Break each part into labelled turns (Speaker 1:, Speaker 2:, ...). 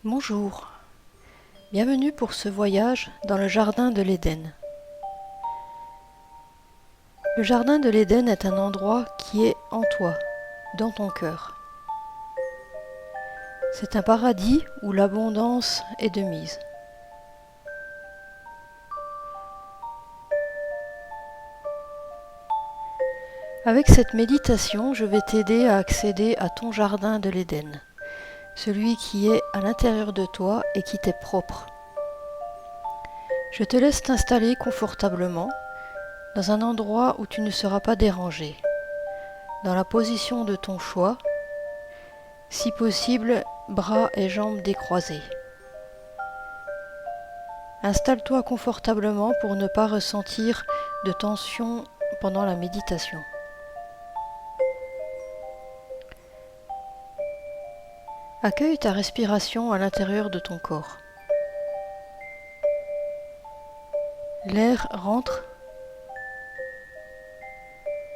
Speaker 1: Bonjour, bienvenue pour ce voyage dans le jardin de l'Éden. Le jardin de l'Éden est un endroit qui est en toi, dans ton cœur. C'est un paradis où l'abondance est de mise. Avec cette méditation, je vais t'aider à accéder à ton jardin de l'Éden, celui qui est à l'intérieur de toi et qui t'est propre. Je te laisse t'installer confortablement dans un endroit où tu ne seras pas dérangé, dans la position de ton choix, si possible, bras et jambes décroisés. Installe-toi confortablement pour ne pas ressentir de tension pendant la méditation. Accueille ta respiration à l'intérieur de ton corps. L'air rentre,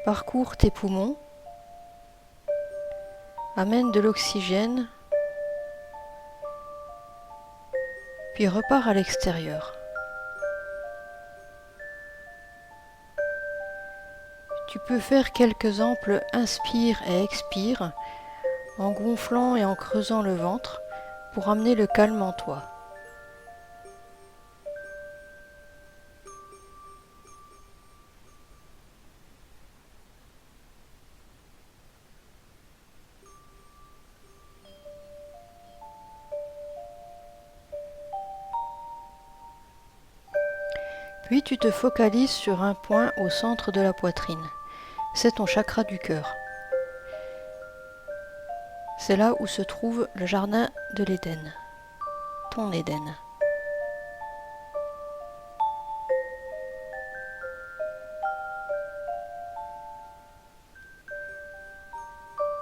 Speaker 1: parcourt tes poumons, amène de l'oxygène, puis repart à l'extérieur. Tu peux faire quelques amples inspire et expire en gonflant et en creusant le ventre pour amener le calme en toi. Puis tu te focalises sur un point au centre de la poitrine. C'est ton chakra du cœur. C'est là où se trouve le jardin de l'Éden, ton Éden.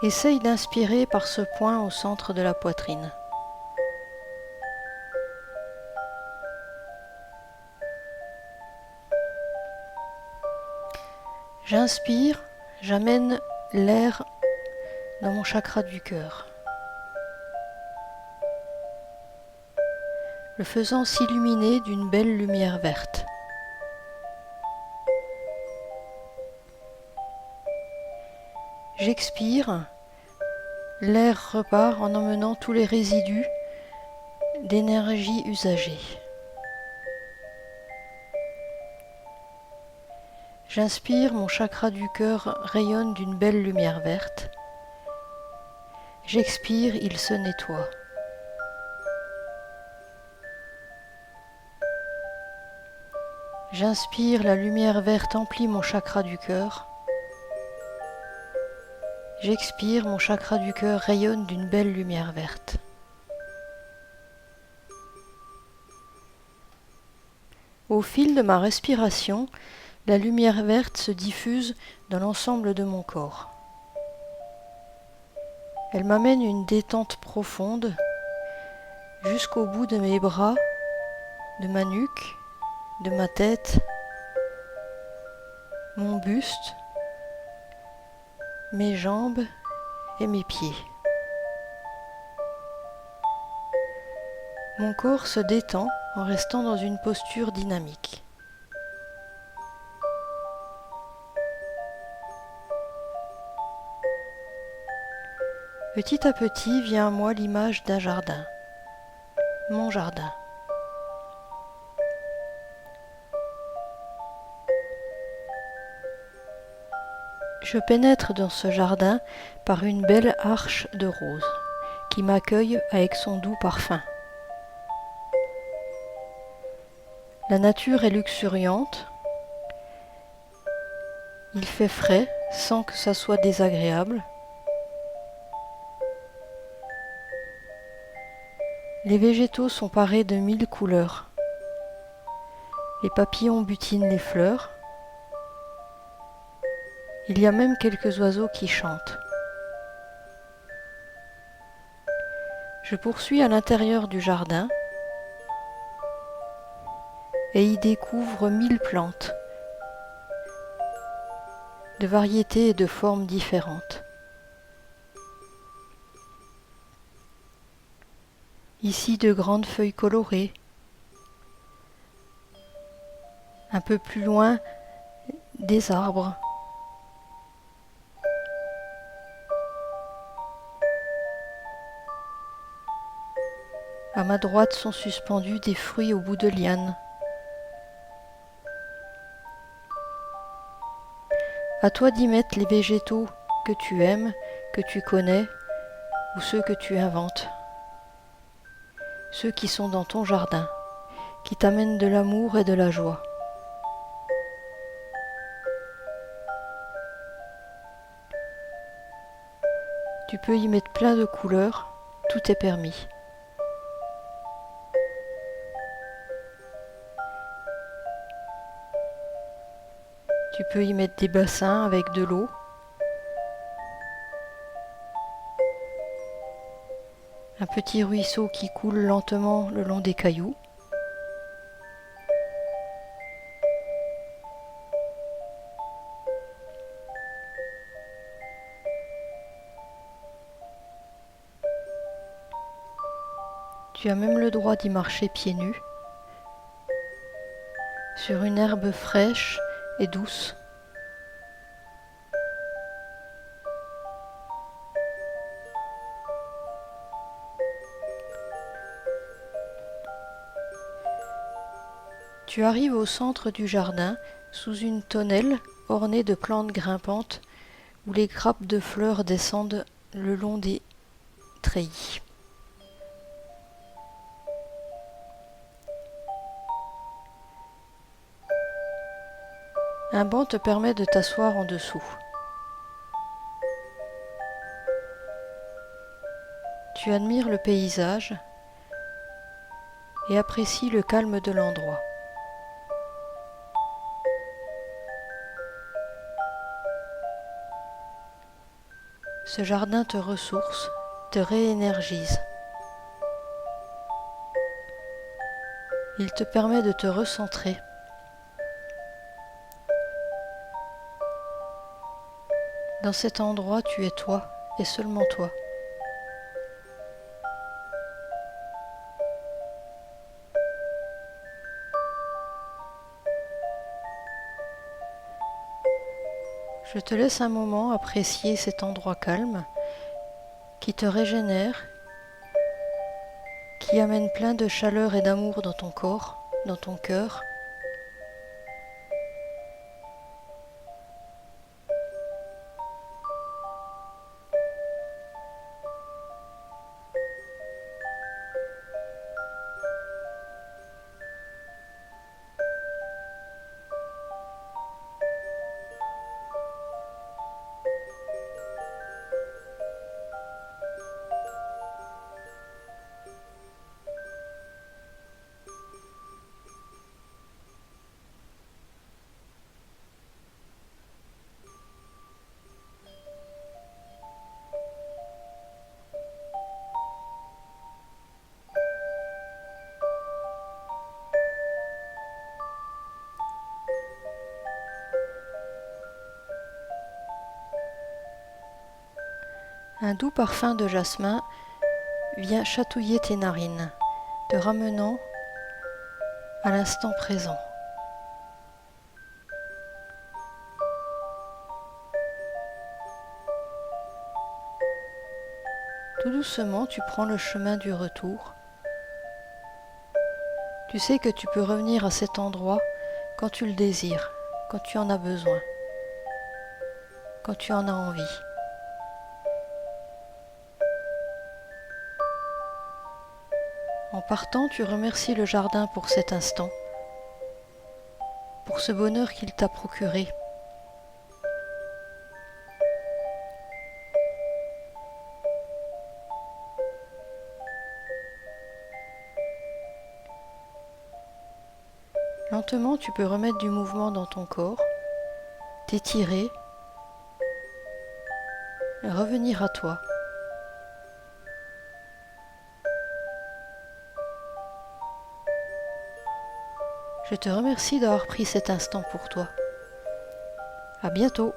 Speaker 1: Essaye d'inspirer par ce point au centre de la poitrine. J'inspire, j'amène l'air dans mon chakra du cœur, le faisant s'illuminer d'une belle lumière verte. J'expire, l'air repart en emmenant tous les résidus d'énergie usagée. J'inspire, mon chakra du cœur rayonne d'une belle lumière verte. J'expire, il se nettoie. J'inspire, la lumière verte emplit mon chakra du cœur. J'expire, mon chakra du cœur rayonne d'une belle lumière verte. Au fil de ma respiration, la lumière verte se diffuse dans l'ensemble de mon corps. Elle m'amène une détente profonde jusqu'au bout de mes bras, de ma nuque, de ma tête, mon buste, mes jambes et mes pieds. Mon corps se détend en restant dans une posture dynamique. Petit à petit vient à moi l'image d'un jardin, mon jardin. Je pénètre dans ce jardin par une belle arche de roses qui m'accueille avec son doux parfum. La nature est luxuriante, il fait frais sans que ça soit désagréable. Les végétaux sont parés de 1000 couleurs. Les papillons butinent les fleurs. Il y a même quelques oiseaux qui chantent. Je poursuis à l'intérieur du jardin et y découvre 1000 plantes, de variétés et de formes différentes. Ici de grandes feuilles colorées. Un peu plus loin, des arbres. À ma droite sont suspendus des fruits au bout de lianes. À toi d'y mettre les végétaux que tu aimes, que tu connais, ou ceux que tu inventes. Ceux qui sont dans ton jardin, qui t'amènent de l'amour et de la joie. Tu peux y mettre plein de couleurs, tout est permis. Tu peux y mettre des bassins avec de l'eau. Un petit ruisseau qui coule lentement le long des cailloux. Tu as même le droit d'y marcher pieds nus, sur une herbe fraîche et douce. Tu arrives au centre du jardin, sous une tonnelle ornée de plantes grimpantes, où les grappes de fleurs descendent le long des treillis. Un banc te permet de t'asseoir en dessous. Tu admires le paysage et apprécies le calme de l'endroit. Ce jardin te ressource, te réénergise. Il te permet de te recentrer. Dans cet endroit, tu es toi et seulement toi. Je te laisse un moment apprécier cet endroit calme qui te régénère, qui amène plein de chaleur et d'amour dans ton corps, dans ton cœur. Un doux parfum de jasmin vient chatouiller tes narines, te ramenant à l'instant présent. Tout doucement, tu prends le chemin du retour. Tu sais que tu peux revenir à cet endroit quand tu le désires, quand tu en as besoin, quand tu en as envie. En partant, tu remercies le jardin pour cet instant, pour ce bonheur qu'il t'a procuré. Lentement, tu peux remettre du mouvement dans ton corps, t'étirer, et revenir à toi. Je te remercie d'avoir pris cet instant pour toi. À bientôt.